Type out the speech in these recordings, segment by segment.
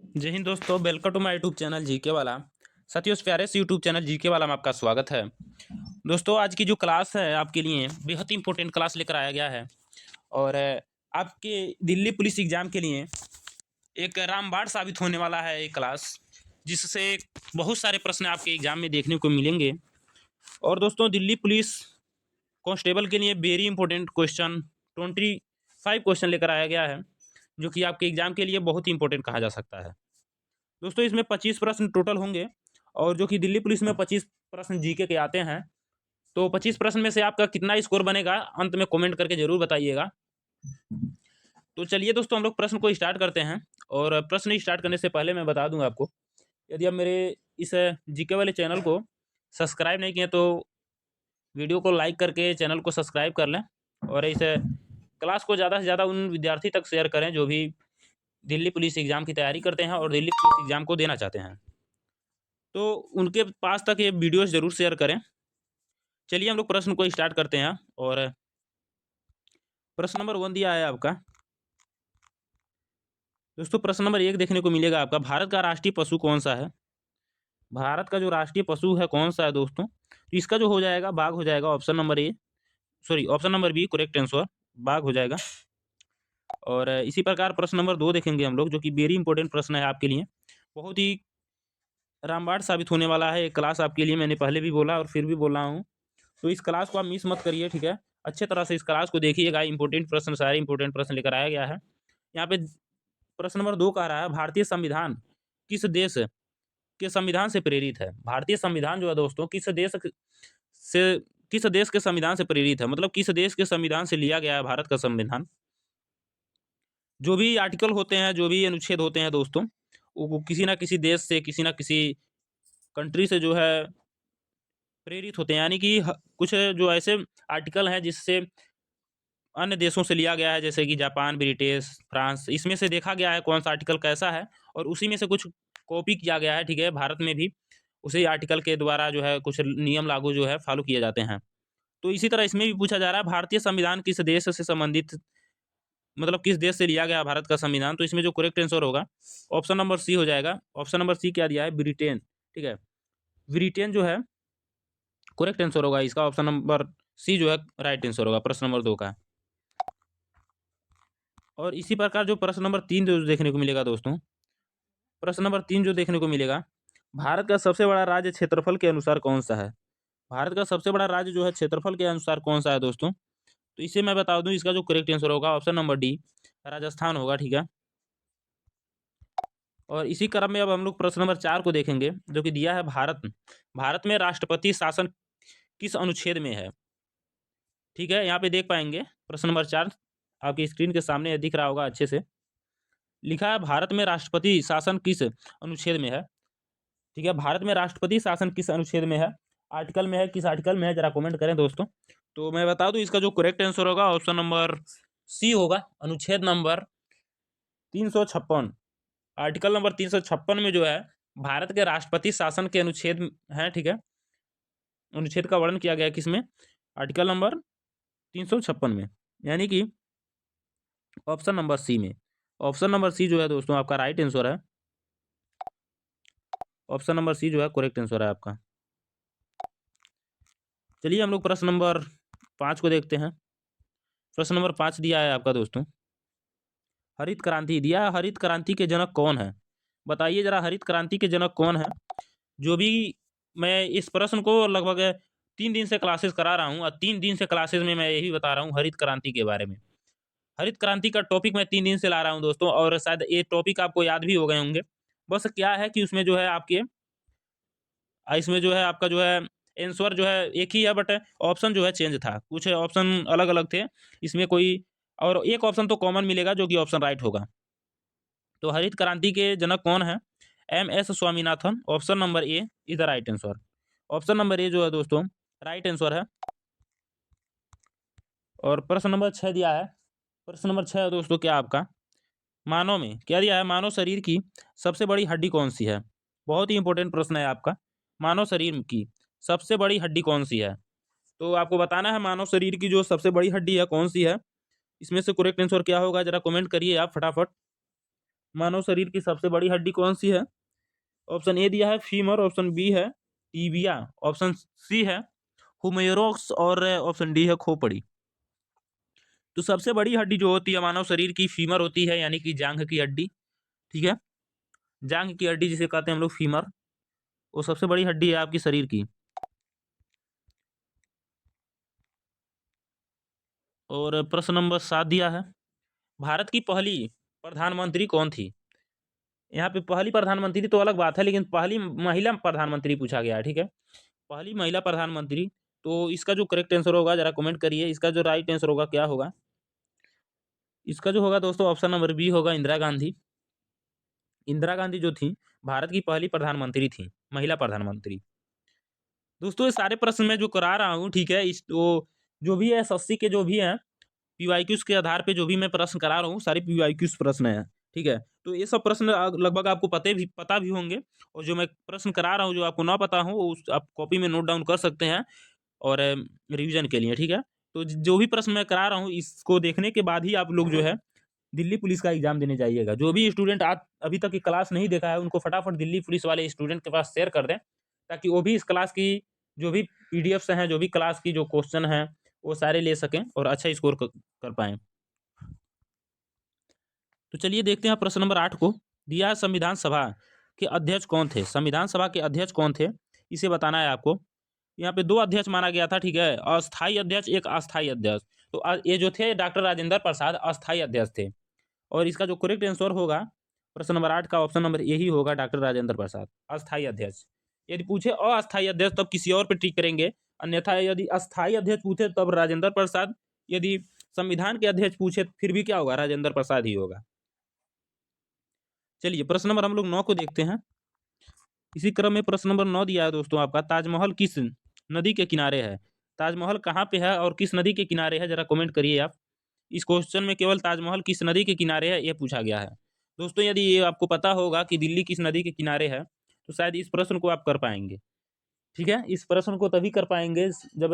जय हिंद दोस्तों, welcome to my YouTube channel GK वाला। साथियों, इस प्यारे से यूट्यूब चैनल जीके वाला में आपका स्वागत है। दोस्तों, आज की जो क्लास है आपके लिए बेहद इंपॉर्टेंट क्लास लेकर आया गया है। और आपके दिल्ली पुलिस एग्जाम के लिए एक रामबाण साबित होने वाला है ये क्लास, जिससे बहुत सारे प्रश्न आपके एग्जाम में देखने को मिलेंगे। और दोस्तों, दिल्ली पुलिस कांस्टेबल के लिए वेरी इंपॉर्टेंट क्वेश्चन 25 क्वेश्चन लेकर आया गया है, जो कि आपके एग्जाम के लिए बहुत ही इंपॉर्टेंट कहा जा सकता है। दोस्तों, इसमें 25 प्रश्न टोटल होंगे, और जो कि दिल्ली पुलिस में 25 प्रश्न जीके के आते हैं। तो 25 प्रश्न में से आपका कितना स्कोर बनेगा, अंत में कमेंट करके जरूर बताइएगा। तो चलिए दोस्तों, हम लोग प्रश्न को स्टार्ट करते हैं। और प्रश्न स्टार्ट करने से पहले मैं बता दूंगा आपको, यदि आप मेरे इस जीके वाले चैनल को सब्सक्राइब नहीं किए तो वीडियो को लाइक करके चैनल को सब्सक्राइब कर लें। और इस क्लास को ज़्यादा से ज़्यादा उन विद्यार्थी तक शेयर करें जो भी दिल्ली पुलिस एग्जाम की तैयारी करते हैं और दिल्ली पुलिस एग्जाम को देना चाहते हैं। तो उनके पास तक ये वीडियोस जरूर शेयर करें। चलिए हम लोग प्रश्न को स्टार्ट करते हैं। और प्रश्न नंबर 1 दिया है आपका। दोस्तों, प्रश्न नंबर 1 देखने को मिलेगा आपका, भारत का राष्ट्रीय पशु कौन सा है। भारत का जो राष्ट्रीय पशु है कौन सा है दोस्तों, तो इसका जो हो जाएगा बाघ हो जाएगा। Option number A, sorry option number B correct answer, बाघ हो जाएगा। और इसी प्रकार प्रश्न नंबर 2 देखेंगे हम लोग, जो कि वेरी इंपॉर्टेंट प्रश्न है आपके लिए, बहुत ही रामबाण साबित होने वाला है। एक क्लास आपके लिए मैंने पहले भी बोला और फिर भी बोल रहा हूँ, तो इस क्लास को आप मिस मत करिए, ठीक है। अच्छे तरह से इस क्लास को देखिएगा। इंपॉर्टेंट प्रश्न, सारे इंपॉर्टेंट प्रश्न लेकर आया गया है यहाँ पे। प्रश्न नंबर 2 कह रहा है, भारतीय संविधान किस देश के संविधान से प्रेरित है। भारतीय संविधान जो है दोस्तों, से किस देश के संविधान से प्रेरित है, मतलब किस देश के संविधान से लिया गया है भारत का संविधान। जो भी आर्टिकल होते हैं, जो भी अनुच्छेद होते हैं दोस्तों, वो किसी ना किसी देश से, किसी ना किसी कंट्री से जो है प्रेरित होते हैं। यानी कि कुछ जो ऐसे आर्टिकल हैं जिससे अन्य देशों से लिया गया है, जैसे कि जापान, ब्रिटिश, फ्रांस, इसमें से देखा गया है कौन सा आर्टिकल कैसा है, और उसी में से कुछ कॉपी किया गया है, ठीक है। भारत में भी उसी आर्टिकल के द्वारा जो है कुछ नियम लागू जो है फॉलो किए जाते हैं। तो इसी तरह इसमें भी पूछा जा रहा है, भारतीय संविधान किस देश से संबंधित, मतलब किस देश से लिया गया भारत का संविधान। तो इसमें जो करेक्ट आंसर होगा ऑप्शन नंबर सी हो जाएगा। ऑप्शन नंबर सी क्या दिया है, ब्रिटेन, ठीक है। ब्रिटेन जो है करेक्ट आंसर होगा इसका। ऑप्शन नंबर सी जो है राइट आंसर होगा प्रश्न नंबर 2 का। और इसी प्रकार जो प्रश्न नंबर 3 जो देखने को मिलेगा दोस्तों, प्रश्न नंबर 3 जो देखने को मिलेगा, भारत का सबसे बड़ा राज्य क्षेत्रफल के अनुसार कौन सा है। भारत का सबसे बड़ा राज्य जो है क्षेत्रफल के अनुसार कौन सा है दोस्तों, तो इसे मैं बता दूं, इसका जो करेक्ट आंसर होगा ऑप्शन नंबर डी, राजस्थान होगा, ठीक है। और इसी क्रम में अब हम लोग प्रश्न नंबर 4 को देखेंगे, जो कि दिया है, भारत में राष्ट्रपति शासन किस अनुच्छेद में है। ठीक है, यहाँ पे देख पाएंगे प्रश्न नंबर 4 आपकी स्क्रीन के सामने दिख रहा होगा अच्छे से। लिखा है भारत में राष्ट्रपति शासन किस अनुच्छेद में है। ठीक है, भारत में राष्ट्रपति शासन किस अनुच्छेद में है, आर्टिकल में है, किस आर्टिकल में है, जरा कमेंट करें दोस्तों। तो मैं बता दूं, इसका जो करेक्ट आंसर होगा ऑप्शन नंबर सी होगा, अनुच्छेद नंबर 356। आर्टिकल नंबर 356 में जो है भारत के राष्ट्रपति शासन के अनुच्छेद है, ठीक है। अनुच्छेद का वर्णन किया गया है किसमें, आर्टिकल नंबर 356 में, यानी कि ऑप्शन नंबर सी में। ऑप्शन नंबर सी जो है दोस्तों आपका राइट आंसर है। ऑप्शन नंबर सी जो है करेक्ट आंसर है आपका। चलिए हम लोग प्रश्न नंबर 5 को देखते हैं। प्रश्न नंबर 5 दिया है आपका दोस्तों, हरित क्रांति दिया है, हरित क्रांति के जनक कौन है। बताइए जरा, हरित क्रांति के जनक कौन है। जो भी मैं इस प्रश्न को लगभग 3 दिन से क्लासेस करा रहा हूँ, और 3 दिन से क्लासेस में मैं यही बता रहा हूँ हरित क्रांति के बारे में। हरित क्रांति का टॉपिक मैं 3 दिन से ला रहा हूँ दोस्तों, और शायद ये टॉपिक आपको याद भी हो गए होंगे। बस क्या है कि उसमें जो है आपके इसमें जो है आपका जो है आंसर जो है एक ही है, बट ऑप्शन जो है चेंज था, कुछ ऑप्शन अलग अलग थे इसमें कोई, और एक ऑप्शन तो कॉमन मिलेगा जो कि ऑप्शन राइट होगा। तो हरित क्रांति के जनक कौन है, MS Swaminathan. Option number A is the right answer. Option number ए जो है दोस्तों राइट आंसर है। और प्रश्न नंबर 6 दिया है। प्रश्न नंबर 6 है दोस्तों क्या आपका, मानव में क्या दिया है, मानव शरीर की सबसे बड़ी हड्डी कौन सी है। बहुत ही इंपॉर्टेंट प्रश्न है आपका, मानव शरीर की सबसे बड़ी हड्डी कौन सी है। तो आपको बताना है मानव शरीर की जो सबसे बड़ी हड्डी है कौन सी है। इसमें से करेक्ट आंसर क्या होगा, जरा कमेंट करिए आप फटाफट। मानव शरीर की सबसे बड़ी हड्डी कौन सी है? ऑप्शन ए दिया है फीमर, ऑप्शन बी है टीबिया, ऑप्शन सी है हुमेरोस और ऑप्शन डी है खोपड़ी। तो सबसे बड़ी हड्डी जो होती है मानव शरीर की फीमर होती है, यानी कि जांघ की हड्डी। ठीक है, जांघ की हड्डी जिसे कहते हैं हम लोग फीमर, वो सबसे बड़ी हड्डी है आपकी शरीर की। और प्रश्न नंबर 7 दिया है, भारत की पहली प्रधानमंत्री कौन थी? यहाँ पे पहली प्रधानमंत्री तो अलग बात है, लेकिन पहली महिला प्रधानमंत्री पूछा गया है। ठीक है, पहली महिला प्रधानमंत्री। तो इसका जो करेक्ट आंसर होगा जरा कमेंट करिए, इसका जो राइट आंसर होगा क्या होगा? इसका जो होगा दोस्तों ऑप्शन नंबर बी होगा इंदिरा गांधी। इंदिरा गांधी जो थी भारत की पहली प्रधानमंत्री थी, महिला प्रधानमंत्री। दोस्तों ये सारे प्रश्न मैं जो करा रहा हूँ, ठीक है, इस तो जो भी है एसएससी के जो भी हैं पीवाईक्यूज के आधार पे जो भी मैं प्रश्न करा रहा हूँ, सारे पीवाईक्यूज प्रश्न हैं। ठीक है, तो ये सब प्रश्न लगभग आपको पता भी होंगे, और जो मैं प्रश्न करा रहा हूँ जो आपको ना पता हो उस आप कॉपी में नोट डाउन कर सकते हैं और रिवीजन के लिए। ठीक है, तो जो भी प्रश्न मैं करा रहा हूँ इसको देखने के बाद ही आप लोग जो है दिल्ली पुलिस का एग्जाम देने जाइएगा। जो भी स्टूडेंट आज अभी तक की क्लास नहीं देखा है उनको फटाफट दिल्ली पुलिस वाले स्टूडेंट के पास शेयर कर दें, ताकि वो भी इस क्लास की जो भी पीडीएफ्स हैं, जो भी क्लास की जो क्वेश्चन हैं वो सारे ले सकें और अच्छा स्कोर कर पाएं। तो चलिए देखते हैं प्रश्न नंबर 8 को। दिया संविधान सभा के अध्यक्ष कौन थे? संविधान सभा के अध्यक्ष कौन थे इसे बताना है आपको। यहाँ पे 2 अध्यक्ष माना गया था। ठीक है, अस्थाई अध्यक्ष, एक अस्थाई अध्यक्ष। तो ये जो थे डॉक्टर राजेंद्र प्रसाद अस्थाई अध्यक्ष थे, और इसका जो करेक्ट आंसर होगा प्रश्न नंबर 8 का ऑप्शन नंबर ए ही होगा, डॉक्टर राजेंद्र प्रसाद अस्थाई अध्यक्ष। यदि पूछे अस्थाई अध्यक्ष तब किसी और पे टिक करेंगे, अन्यथा यदि अस्थाई अध्यक्ष पूछे तब राजेंद्र प्रसाद, यदि संविधान के अध्यक्ष पूछे फिर भी क्या होगा, राजेंद्र प्रसाद ही होगा। चलिए प्रश्न नंबर हम लोग 9 को देखते हैं। इसी क्रम में प्रश्न नंबर 9 दिया है दोस्तों आपका, ताजमहल किस नदी के किनारे है? ताजमहल कहाँ पे है और किस नदी के किनारे है, जरा कमेंट करिए आप। इस क्वेश्चन में केवल ताजमहल किस नदी के किनारे है ये पूछा गया है। दोस्तों यदि ये आपको पता होगा कि दिल्ली किस नदी के किनारे है तो शायद इस प्रश्न को आप कर पाएंगे। ठीक है, इस प्रश्न को तभी कर पाएंगे जब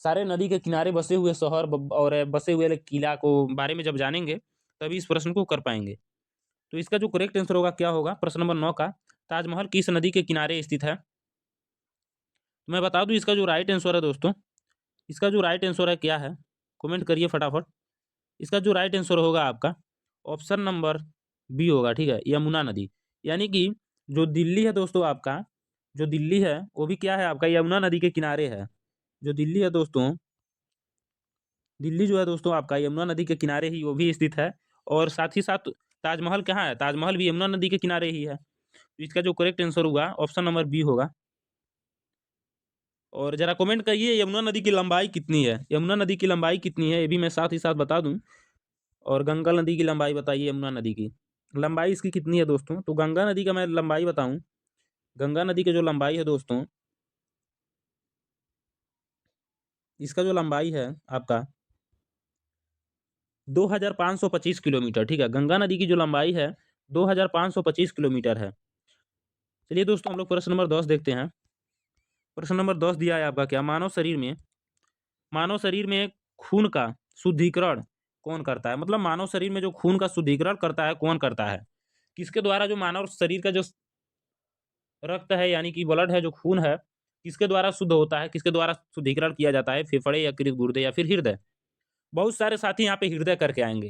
सारे नदी के किनारे बसे हुए शहर और बसे हुए किला को बारे में जब जानेंगे तभी इस प्रश्न को कर पाएंगे। तो इसका जो करेक्ट आंसर होगा क्या होगा, प्रश्न नंबर 9 का, ताजमहल किस नदी के किनारे स्थित है? तो मैं बता दूं इसका जो राइट आंसर है दोस्तों, इसका जो राइट आंसर है क्या है, कमेंट करिए फटाफट। इसका जो राइट आंसर होगा आपका ऑप्शन नंबर बी होगा। ठीक है, यमुना नदी। यानी कि जो दिल्ली है दोस्तों आपका, जो दिल्ली है वो भी क्या है आपका, यमुना नदी के किनारे है। जो दिल्ली है दोस्तों, दिल्ली जो है दोस्तों आपका यमुना नदी के किनारे ही वो भी स्थित है। और साथ ही साथ ताजमहल कहाँ है, ताजमहल भी यमुना नदी के किनारे ही है। तो इसका जो करेक्ट आंसर होगा ऑप्शन नंबर बी होगा। और जरा कमेंट करिए यमुना नदी की लंबाई कितनी है, यमुना नदी की लंबाई कितनी है ये भी मैं साथ ही साथ बता दूं। और गंगा नदी की लंबाई बताइए, यमुना नदी की लंबाई इसकी कितनी है दोस्तों। तो गंगा नदी का मैं लंबाई बताऊं, गंगा नदी की जो लंबाई है दोस्तों, इसका जो लंबाई है आपका 2525 किलोमीटर। ठीक है, गंगा नदी की जो लंबाई है 2525 किलोमीटर है। चलिए दोस्तों हम लोग प्रश्न नंबर 10 देखते हैं। प्रश्न नंबर 10 दिया है आपका क्या, मानव शरीर में खून का शुद्धिकरण कौन करता है? मतलब मानव शरीर में जो खून का शुद्धिकरण करता है कौन करता है? किसके द्वारा जो मानव शरीर का जो रक्त है यानी कि ब्लड है, जो खून है, किसके द्वारा शुद्ध होता है, किसके द्वारा शुद्धिकरण किया जाता है? फेफड़े, यकृत, गुर्दे या फिर हृदय? बहुत सारे साथी यहाँ पे हृदय करके आएंगे।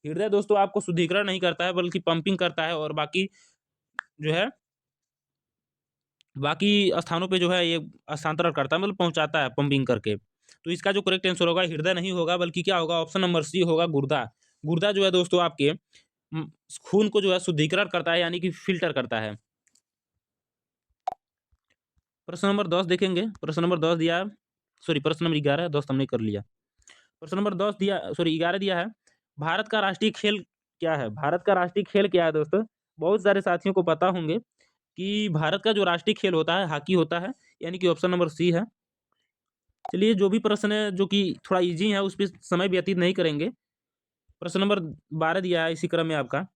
हृदय दोस्तों आपको शुद्धिकरण नहीं करता है बल्कि पंपिंग करता है, और बाकी जो है बाकी स्थानों पे जो है ये हस्तांतरण करता है, मतलब पहुंचाता है पंपिंग करके। तो इसका जो करेक्ट आंसर होगा हृदय नहीं होगा बल्कि क्या होगा, ऑप्शन नंबर सी होगा, गुर्दा। गुर्दा जो है दोस्तों आपके खून को जो है शुद्धिकरण करता है यानी कि फिल्टर करता है। प्रश्न नंबर 10 देखेंगे। प्रश्न नंबर 10 दिया, सॉरी प्रश्न नंबर 11, 10 हमने कर लिया। प्रश्न नंबर 10 दिया, सॉरी 11 दिया है, भारत का राष्ट्रीय खेल क्या है? भारत का राष्ट्रीय खेल क्या है दोस्तों? बहुत सारे साथियों को पता होंगे कि भारत का जो राष्ट्रीय खेल होता है हॉकी होता है, यानी कि ऑप्शन नंबर सी है। चलिए जो भी प्रश्न है जो कि थोड़ा इजी है उस पर समय व्यतीत नहीं करेंगे। प्रश्न नंबर 12 दिया है इसी क्रम में आपका,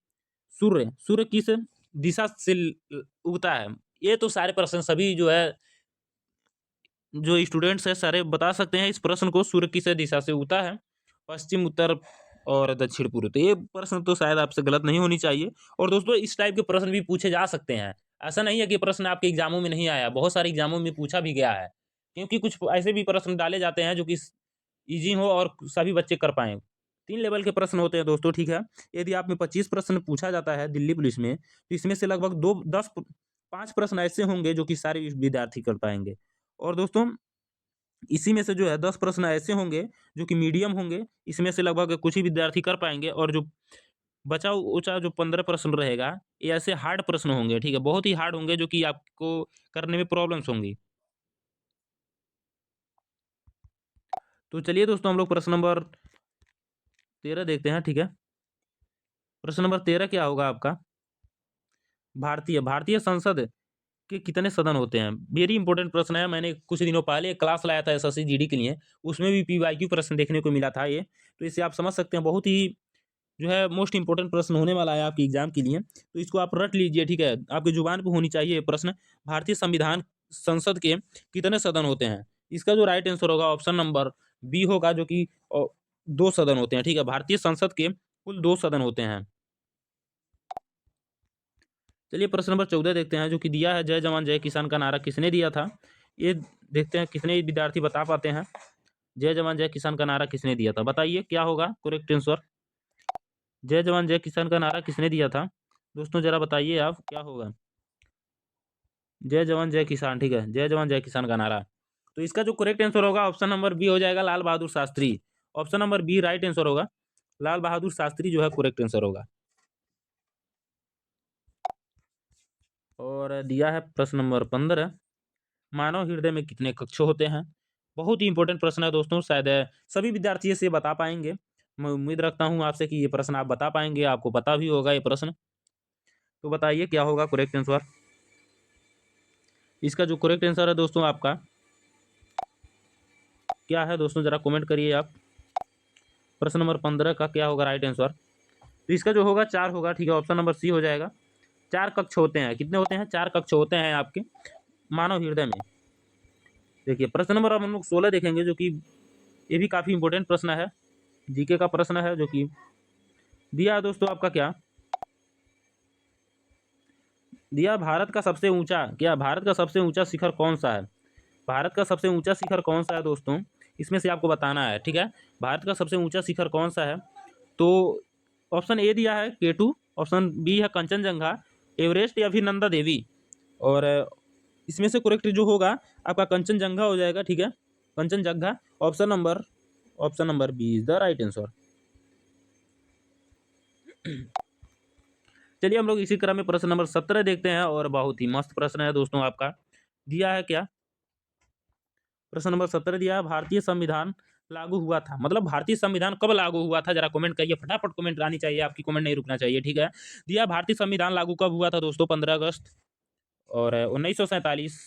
सूर्य सूर्य किस दिशा से उगता है? ये तो सारे प्रश्न सभी जो है जो स्टूडेंट्स है सारे बता सकते हैं इस प्रश्न को, सूर्य किस दिशा से उगता है? पश्चिम, उत्तर, और दक्षिण पूर्व। तो ये प्रश्न तो शायद आपसे गलत नहीं होनी चाहिए। और दोस्तों इस टाइप के प्रश्न भी पूछे जा सकते हैं, ऐसा नहीं है कि प्रश्न आपके एग्जामों में नहीं आया, बहुत सारे एग्जामों में पूछा भी गया है, क्योंकि कुछ ऐसे भी प्रश्न डाले जाते हैं जो कि ईजी हो और सभी बच्चे कर पाएँ। 3 लेवल के प्रश्न होते हैं दोस्तों, ठीक है? यदि आप में 25 प्रश्न पूछा जाता है दिल्ली पुलिस में, तो इसमें से लगभग 5 प्रश्न ऐसे होंगे जो कि सारे विद्यार्थी कर पाएँगे। और दोस्तों इसी में से जो है 10 प्रश्न ऐसे होंगे जो कि मीडियम होंगे, इसमें से लगभग कुछ ही विद्यार्थी कर पाएँगे, और जो बचा-उचा जो 15 प्रश्न रहेगा, ये ऐसे हार्ड प्रश्न होंगे, ठीक है? बहुत ही हार्ड होंगे जो कि आपको करने में प्रॉब्लम्स होंगी। तो चलिए दोस्तों हम लोग प्रश्न नंबर 13 देखते हैं, ठीक है? प्रश्न नंबर 13 क्या होगा आपका? भारतीय संसद के कितने सदन होते हैं? वेरी इंपॉर्टेंट प्रश्न है। मैंने कुछ दिनों पहले एक क्लास लाया था एसएससी जीडी के लिए, उसमें भी पीवाईक्यू प्रश्न देखने को मिला था ये। तो इससे आप समझ सकते हैं बहुत ही जो है मोस्ट इंपॉर्टेंट प्रश्न होने वाला है आपके एग्जाम के लिए। तो इसको आप रट लीजिए, ठीक है? आपकी जुबान पे होनी चाहिए ये प्रश्न। भारतीय संविधान संसद के कितने सदन होते हैं? इसका जो राइट आंसर होगा ऑप्शन नंबर बी होगा, जो कि 2 सदन होते हैं, ठीक है? भारतीय संसद के कुल 2 सदन होते हैं। चलिए प्रश्न नंबर 14 देखते हैं, जो कि दिया है जय जवान जय किसान का नारा किसने दिया था? ये देखते हैं कितने विद्यार्थी बता पाते हैं। जय जवान जय किसान का नारा किसने दिया था? बताइए क्या होगा करेक्ट आंसर? जय जवान जय किसान का नारा किसने दिया था? दोस्तों जरा बताइए आप क्या होगा? जय जवान जय किसान, ठीक है? जय जवान जय किसान का नारा। तो इसका जो करेक्ट आंसर होगा ऑप्शन नंबर बी हो जाएगा, Lal Bahadur Shastri. Option number B right answer होगा। लाल बहादुर शास्त्री जो है करेक्ट आंसर होगा। और दिया है प्रश्न नंबर 15, मानव हृदय में कितने कक्ष होते हैं? बहुत ही इंपॉर्टेंट प्रश्न है दोस्तों, शायद सभी विद्यार्थी इसे बता पाएंगे। मैं उम्मीद रखता हूं आपसे कि ये प्रश्न आप बता पाएंगे, आपको पता भी होगा ये प्रश्न। तो बताइए क्या होगा करेक्ट आंसर? इसका जो करेक्ट आंसर है दोस्तों आपका क्या है दोस्तों, जरा कमेंट करिए आप। प्रश्न नंबर 15 का क्या होगा राइट आंसर? तो इसका जो होगा 4 होगा, ठीक है? ऑप्शन नंबर सी हो जाएगा। 4 कक्ष होते हैं। कितने होते हैं? 4 कक्ष होते हैं आपके मानव हृदय में। देखिए प्रश्न नंबर अब हम लोग 16 देखेंगे, जो कि ये भी काफी इंपॉर्टेंट प्रश्न है, जीके का प्रश्न है, जो कि दिया है दोस्तों आपका क्या दिया? भारत का सबसे ऊंचा शिखर कौन सा है? भारत का सबसे ऊंचा शिखर कौन सा है दोस्तों? इसमें से आपको बताना है, ठीक है? भारत का सबसे ऊंचा शिखर कौन सा है? तो ऑप्शन ए दिया है केटू, ऑप्शन बी है कंचनजंगा, एवरेस्ट या फिर नंदा देवी। और इसमें से करेक्ट जो होगा आपका कंचनजंगा हो जाएगा, ठीक है? Kanchenjunga. Option number B is the right answer. चलिए हम लोग इसी क्रम में प्रश्न नंबर 17 देखते हैं, और बहुत ही मस्त प्रश्न है दोस्तों आपका। दिया है क्या? प्रश्न नंबर 17 दिया है, भारतीय संविधान लागू हुआ था, मतलब भारतीय संविधान कब लागू हुआ था? जरा कमेंट करिए, फटाफट कमेंट आनी चाहिए, आपकी कमेंट नहीं रुकना चाहिए, ठीक है? दिया भारतीय संविधान लागू कब हुआ था दोस्तों? 15 अगस्त और 1947,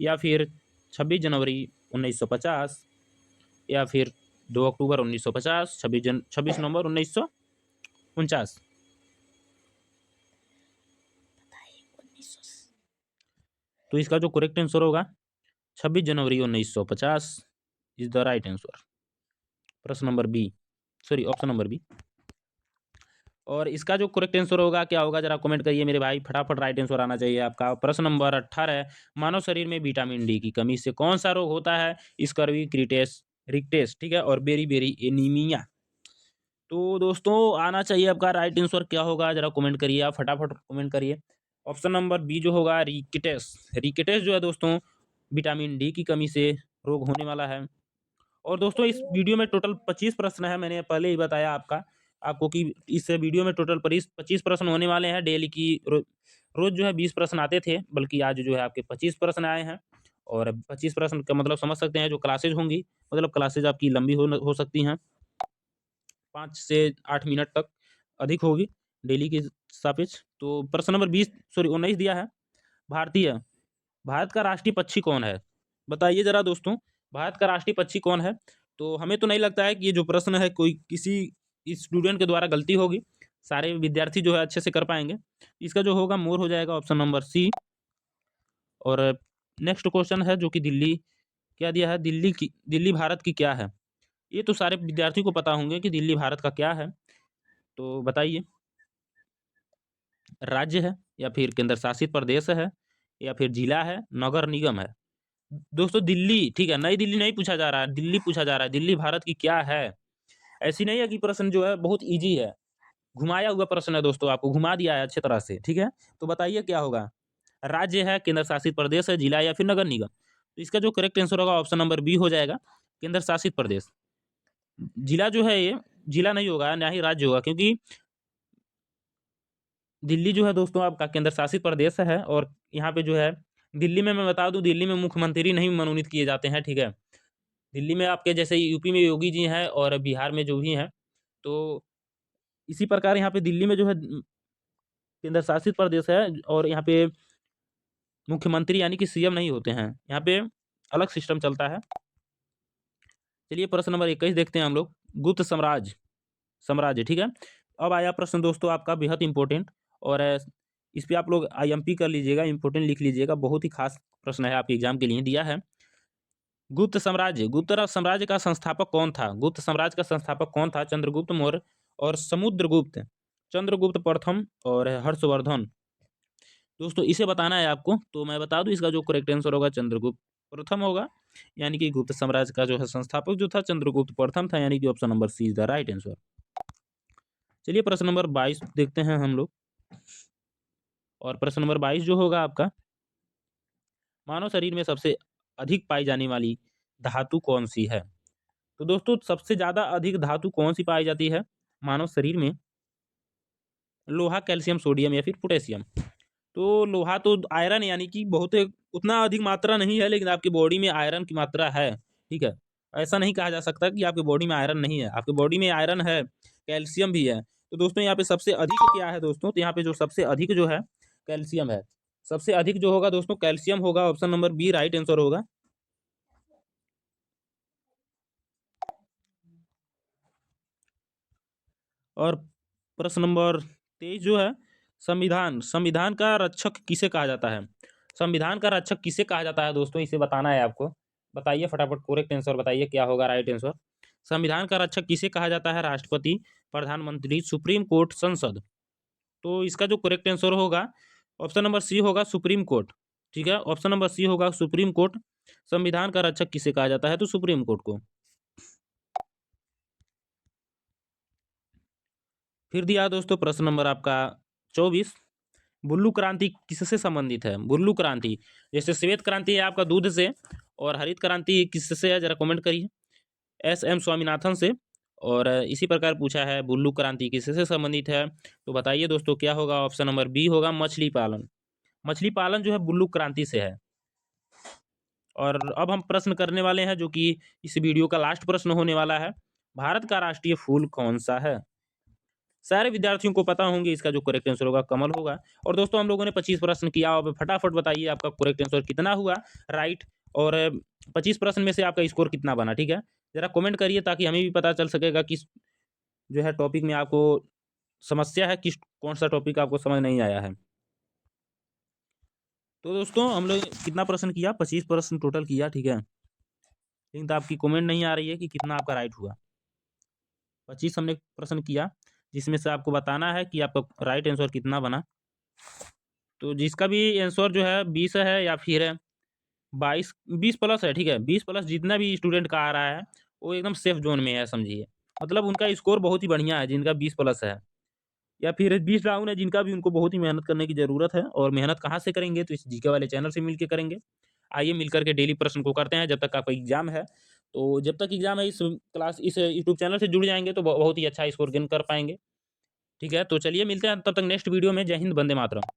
या फिर 26 जनवरी 1950, या फिर 2 अक्टूबर 1950, 26 नवंबर 1949। तो इसका जो करेक्ट आंसर होगा 26 जनवरी 1950 इज द राइट आंसर। प्रश्न number B, sorry option number B. और इसका जो करेक्ट आंसर होगा क्या होगा, जरा कमेंट करिए मेरे भाई, फटाफट राइट आंसर आना चाहिए आपका। प्रश्न नंबर 18, मानव शरीर में विटामिन डी की कमी से कौन सा रोग होता है? स्कर्वी, क्रिटेस, रिक्टेस, ठीक है? और बेरी बेरी एनीमिया। तो दोस्तों आना चाहिए आपका राइट आंसर क्या होगा, जरा कमेंट करिए आप, फटाफट कमेंट करिए। ऑप्शन नंबर बी जो होगा रिकेटेस। रिकेटेस जो है दोस्तों विटामिन डी की कमी से रोग होने वाला है। और दोस्तों इस वीडियो में टोटल 25 प्रश्न है, मैंने पहले ही बताया आपको कि इस वीडियो में टोटल 25 प्रश्न होने वाले हैं। डेली की रोज जो है 20 प्रश्न आते थे, बल्कि आज जो है आपके 25 प्रश्न आए हैं। और 25 प्रश्न का मतलब समझ सकते हैं जो क्लासेज होंगी, मतलब क्लासेज आपकी लंबी हो सकती हैं, 5 से 8 मिनट तक अधिक होगी डेली के सापेक्ष। तो प्रश्न नंबर 19 दिया है, भारतीय भारत का राष्ट्रीय पक्षी कौन है? बताइए जरा दोस्तों, भारत का राष्ट्रीय पक्षी कौन है? तो हमें तो नहीं लगता है कि ये जो प्रश्न है कोई किसी स्टूडेंट के द्वारा गलती होगी, सारे विद्यार्थी जो है अच्छे से कर पाएंगे। इसका जो होगा मोर हो जाएगा, ऑप्शन नंबर सी। और नेक्स्ट क्वेश्चन है जो कि दिल्ली क्या दिया है, दिल्ली भारत की क्या है? ये तो सारे विद्यार्थियों को पता होंगे कि दिल्ली भारत का क्या है। तो बताइए, राज्य है या फिर केंद्र शासित प्रदेश है या फिर जिला है, नगर निगम है? दोस्तों दिल्ली, ठीक है, नई दिल्ली नहीं पूछा जा रहा है, दिल्ली पूछा जा रहा है। दिल्ली भारत की क्या है? ऐसी नहीं है कि प्रश्न जो है बहुत ईजी है, घुमाया हुआ प्रश्न है दोस्तों, आपको घुमा दिया है अच्छी तरह से, ठीक है। तो बताइए क्या होगा? राज्य है, केंद्र शासित प्रदेश है, जिला या फिर नगर निगम? तो इसका जो करेक्ट आंसर होगा ऑप्शन नंबर बी हो जाएगा, केंद्र शासित प्रदेश। जिला जो है ये जिला नहीं होगा, ना ही राज्य होगा, क्योंकि दिल्ली जो है दोस्तों आपका केंद्र शासित प्रदेश है। और यहाँ पे जो है दिल्ली में, मैं बता दूं, दिल्ली में मुख्यमंत्री नहीं मनोनीत किए जाते हैं, ठीक है। दिल्ली में आपके जैसे यूपी में योगी जी हैं और बिहार में जो भी हैं, तो इसी प्रकार यहाँ पे दिल्ली में जो है केंद्र शासित प्रदेश है और यहाँ पे मुख्यमंत्री यानी कि सीएम नहीं होते हैं, यहाँ पे अलग सिस्टम चलता है। चलिए प्रश्न नंबर 21 देखते हैं हम लोग। गुप्त साम्राज्य, ठीक है। अब आया प्रश्न दोस्तों आपका बेहद इंपॉर्टेंट, और इस पे आप लोग आईएमपी कर लीजिएगा, इंपॉर्टेंट लिख लीजिएगा, बहुत ही खास प्रश्न है, आपके एग्जाम के लिए दिया है। गुप्त साम्राज्य का संस्थापक कौन था? गुप्त साम्राज्य का संस्थापक कौन था? चंद्रगुप्त मौर्य और समुद्रगुप्त, चंद्रगुप्त प्रथम और हर्षवर्धन। दोस्तों इसे बताना है आपको, तो मैं बता दूं इसका जो करेक्ट आंसर होगा चंद्रगुप्त प्रथम होगा, यानी कि गुप्त साम्राज्य का जो है संस्थापक जो था चंद्रगुप्त प्रथम था, यानी कि option number C is the right answer. चलिए प्रश्न नंबर 22 देखते हैं हम लोग, और प्रश्न नंबर 22 जो होगा आपका, मानव शरीर में सबसे अधिक पाई जाने वाली धातु कौन सी है? तो दोस्तों सबसे ज्यादा अधिक धातु कौन सी पाई जाती है मानव शरीर में? लोहा, कैल्शियम, सोडियम या फिर पोटेशियम? तो लोहा तो आयरन, यानी कि बहुत उतना अधिक मात्रा नहीं है, लेकिन आपकी बॉडी में आयरन की मात्रा है, ठीक है। ऐसा नहीं कहा जा सकता कि आपकी बॉडी में आयरन नहीं है, आपकी बॉडी में आयरन है, कैल्शियम भी है। तो दोस्तों यहाँ पे सबसे अधिक क्या है दोस्तों? तो यहाँ पे जो सबसे अधिक जो है कैल्शियम है, सबसे अधिक जो होगा दोस्तों कैल्शियम होगा, option number B right answer होगा। और प्रश्न नंबर 23 जो है, संविधान संविधान का रक्षक किसे कहा जाता है? संविधान का रक्षक किसे कहा जाता है दोस्तों, इसे बताना है आपको। बताइए फटाफट, करेक्ट आंसर बताइए क्या होगा राइट आंसर। संविधान का रक्षक किसे कहा जाता है? राष्ट्रपति, प्रधानमंत्री, सुप्रीम कोर्ट, संसद? तो इसका जो करेक्ट आंसर होगा ऑप्शन नंबर सी होगा, सुप्रीम कोर्ट, ठीक है। ऑप्शन नंबर सी होगा सुप्रीम कोर्ट। संविधान का रक्षक किसे कहा जाता है? तो सुप्रीम कोर्ट को। फिर दिया दोस्तों प्रश्न नंबर आपका 24, बुल्लू क्रांति किससे संबंधित है? बुल्लू क्रांति, जैसे श्वेत क्रांति है आपका दूध से, और हरित क्रांति किससे है, जरा कमेंट करिए। एस.एम. स्वामीनाथन से। और इसी प्रकार पूछा है बुल्लू क्रांति किससे संबंधित है? तो बताइए दोस्तों क्या होगा, ऑप्शन नंबर बी होगा, मछली पालन। मछली पालन जो है बुल्लू क्रांति से है। और अब हम प्रश्न करने वाले हैं जो कि इस वीडियो का लास्ट प्रश्न होने वाला है। भारत का राष्ट्रीय फूल कौन सा है? सारे विद्यार्थियों को पता होंगे, इसका जो करेक्ट आंसर होगा कमल होगा। और दोस्तों हम लोगों ने 25 प्रश्न किया, अब फटाफट बताइए आपका करेक्ट आंसर कितना हुआ राइट, और 25 प्रश्न में से आपका स्कोर कितना बना, ठीक है। जरा कमेंट करिए ताकि हमें भी पता चल सकेगा किस जो है टॉपिक में आपको समस्या है, किस कौन सा टॉपिक आपको समझ नहीं आया है। तो दोस्तों हम लोग कितना प्रश्न किया? 25 प्रश्न टोटल किया, ठीक है। लेकिन तो आपकी कमेंट नहीं आ रही है कि कितना आपका राइट हुआ। 25 हमने प्रश्न किया, जिसमें से आपको बताना है कि आपका राइट आंसर कितना बना। तो जिसका भी आंसर जो है 20 है या फिर 20 प्लस है, ठीक है, 20 प्लस जितना भी स्टूडेंट का आ रहा है वो एकदम सेफ जोन में है, समझिए। मतलब उनका स्कोर बहुत ही बढ़िया है जिनका 20 प्लस है, या फिर 20 डाउन है जिनका भी, उनको बहुत ही मेहनत करने की ज़रूरत है। और मेहनत कहाँ से करेंगे? तो इस जीके वाले चैनल से मिल के करेंगे। आइए मिलकर के डेली प्रश्न को करते हैं जब तक आपका एग्जाम है। तो जब तक एग्जाम है इस यूट्यूब चैनल से जुड़ जाएंगे तो बहुत ही अच्छा स्कोर गेन कर पाएंगे, ठीक है। तो चलिए मिलते हैं तब तक नेक्स्ट वीडियो में। जय हिंद, वंदे मातरम।